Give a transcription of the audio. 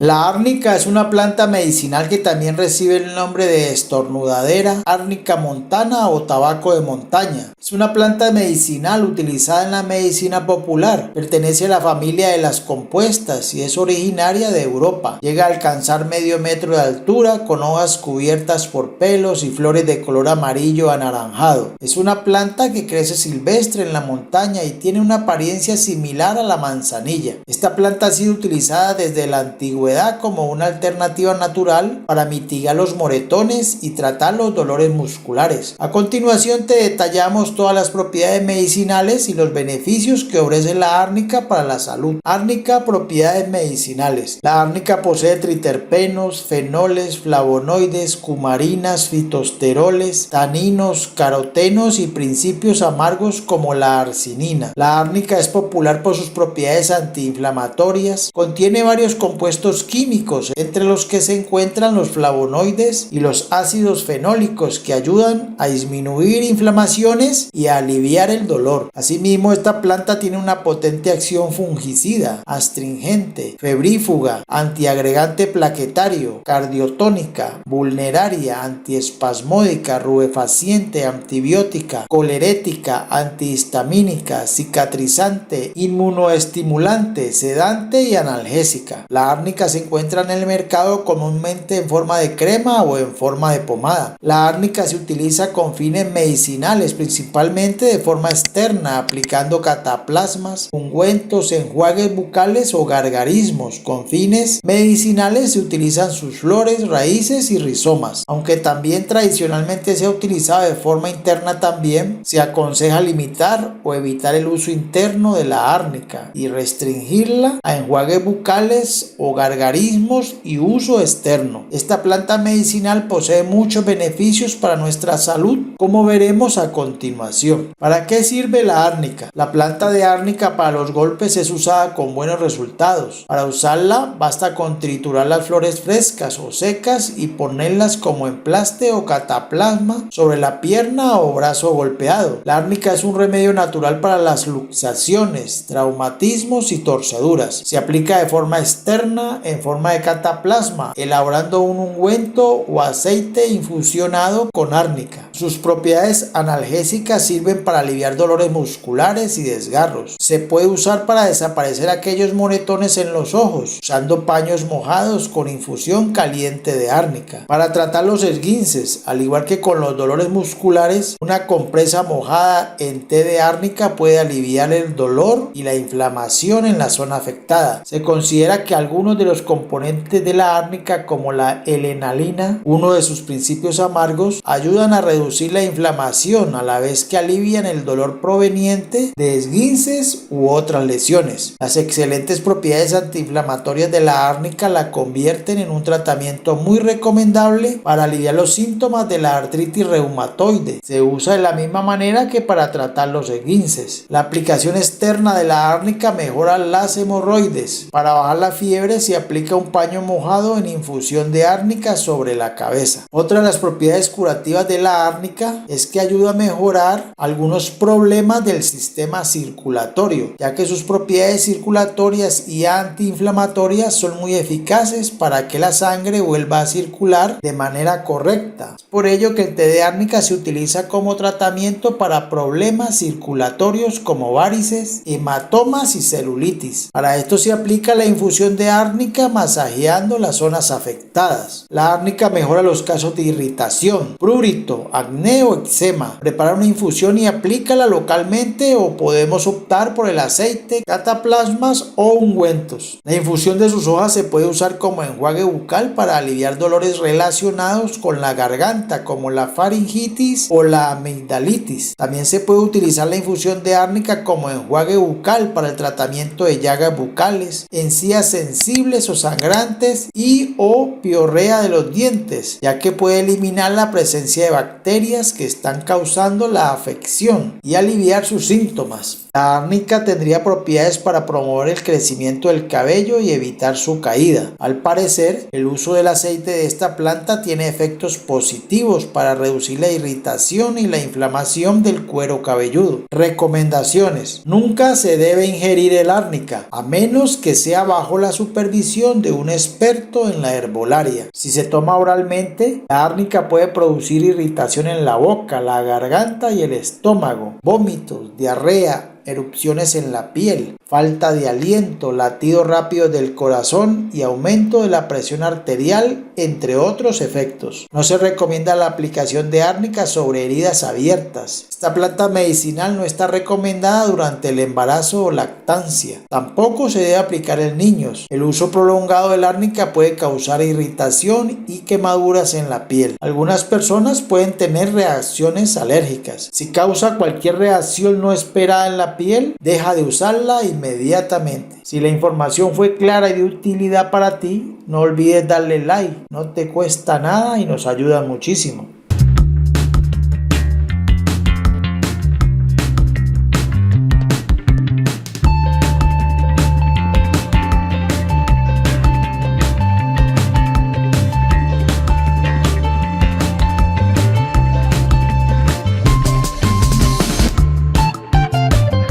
La árnica es una planta medicinal que también recibe el nombre de estornudadera, árnica montana o tabaco de montaña. Es una planta medicinal utilizada en la medicina popular. Pertenece a la familia de las compuestas y es originaria de Europa. Llega a alcanzar medio metro de altura con hojas cubiertas por pelos y flores de color amarillo anaranjado. Es una planta que crece silvestre en la montaña y tiene una apariencia similar a la manzanilla. Esta planta ha sido utilizada desde la antigüedad como una alternativa natural para mitigar los moretones y tratar los dolores musculares. A continuación te detallamos todas las propiedades medicinales y los beneficios que ofrece la árnica para la salud. Árnica, propiedades medicinales. La árnica posee triterpenos, fenoles, flavonoides, cumarinas, fitosteroles, taninos, carotenos y principios amargos como la arginina. La árnica es popular por sus propiedades antiinflamatorias. Contiene varios compuestos químicos, entre los que se encuentran los flavonoides y los ácidos fenólicos, que ayudan a disminuir inflamaciones y a aliviar el dolor. Asimismo, esta planta tiene una potente acción fungicida, astringente, febrífuga, antiagregante plaquetario, cardiotónica, vulneraria, antiespasmódica, rubefaciente, antibiótica, colerética, antihistamínica, cicatrizante, inmunoestimulante, sedante y analgésica. La árnica se encuentra en el mercado comúnmente en forma de crema o en forma de pomada. La árnica se utiliza con fines medicinales, principalmente de forma externa, aplicando cataplasmas, ungüentos, enjuagues bucales o gargarismos. Con fines medicinales se utilizan sus flores, raíces y rizomas. Aunque también tradicionalmente se ha utilizado de forma interna, también se aconseja limitar o evitar el uso interno de la árnica y restringirla a enjuagues bucales o gargarismos y uso externo. Esta planta medicinal posee muchos beneficios para nuestra salud, como veremos a continuación. ¿Para qué sirve la árnica? La planta de árnica para los golpes es usada con buenos resultados. Para usarla basta con triturar las flores frescas o secas y ponerlas como emplaste o cataplasma sobre la pierna o brazo golpeado. La árnica es un remedio natural para las luxaciones, traumatismos y torceduras. Se aplica de forma externa en forma de cataplasma, elaborando un ungüento o aceite infusionado con árnica. Sus propiedades analgésicas sirven para aliviar dolores musculares y desgarros. Se puede usar para desaparecer aquellos moretones en los ojos, usando paños mojados con infusión caliente de árnica. Para tratar los esguinces, al igual que con los dolores musculares, una compresa mojada en té de árnica puede aliviar el dolor y la inflamación en la zona afectada. Se considera que algunos de los componentes de la árnica, como la L-enalina, uno de sus principios amargos, ayudan a reducir la inflamación a la vez que alivian el dolor proveniente de esguinces u otras lesiones. Las excelentes propiedades antiinflamatorias de la árnica la convierten en un tratamiento muy recomendable para aliviar los síntomas de la artritis reumatoide. Se usa de la misma manera que para tratar los esguinces. La aplicación externa de la árnica mejora las hemorroides. Para bajar la fiebre se aplica un paño mojado en infusión de árnica sobre la cabeza. Otra de las propiedades curativas de la árnica es que ayuda a mejorar algunos problemas del sistema circulatorio, ya que sus propiedades circulatorias y antiinflamatorias son muy eficaces para que la sangre vuelva a circular de manera correcta. Es por ello que el té de árnica se utiliza como tratamiento para problemas circulatorios como varices, hematomas y celulitis. Para esto se aplica la infusión de árnica masajeando las zonas afectadas. La árnica mejora los casos de irritación, prurito, acné o eczema. Prepara una infusión y aplícala localmente, o podemos optar por el aceite, cataplasmas o ungüentos. La infusión de sus hojas se puede usar como enjuague bucal para aliviar dolores relacionados con la garganta, como la faringitis o la amigdalitis. También se puede utilizar la infusión de árnica como enjuague bucal para el tratamiento de llagas bucales, encías sensibles o sangrantes y o piorrea de los dientes, ya que puede eliminar la presencia de bacterias bacterias que están causando la afección y aliviar sus síntomas. La árnica tendría propiedades para promover el crecimiento del cabello y evitar su caída. Al parecer, el uso del aceite de esta planta tiene efectos positivos para reducir la irritación y la inflamación del cuero cabelludo. Recomendaciones: nunca se debe ingerir el árnica, a menos que sea bajo la supervisión de un experto en la herbolaria. Si se toma oralmente, la árnica puede producir irritación en la boca, la garganta y el estómago, vómitos, diarrea, erupciones en la piel, falta de aliento, latidos rápidos del corazón y aumento de la presión arterial, entre otros efectos. No se recomienda la aplicación de árnica sobre heridas abiertas. Esta planta medicinal no está recomendada durante el embarazo o lactancia. Tampoco se debe aplicar en niños. El uso prolongado del árnica puede causar irritación y quemaduras en la piel. Algunas personas pueden tener reacciones alérgicas. Si causa cualquier reacción no esperada en la piel, deja de usarla inmediatamente. Si la información fue clara y de utilidad para ti, no olvides darle like, no te cuesta nada y nos ayuda muchísimo.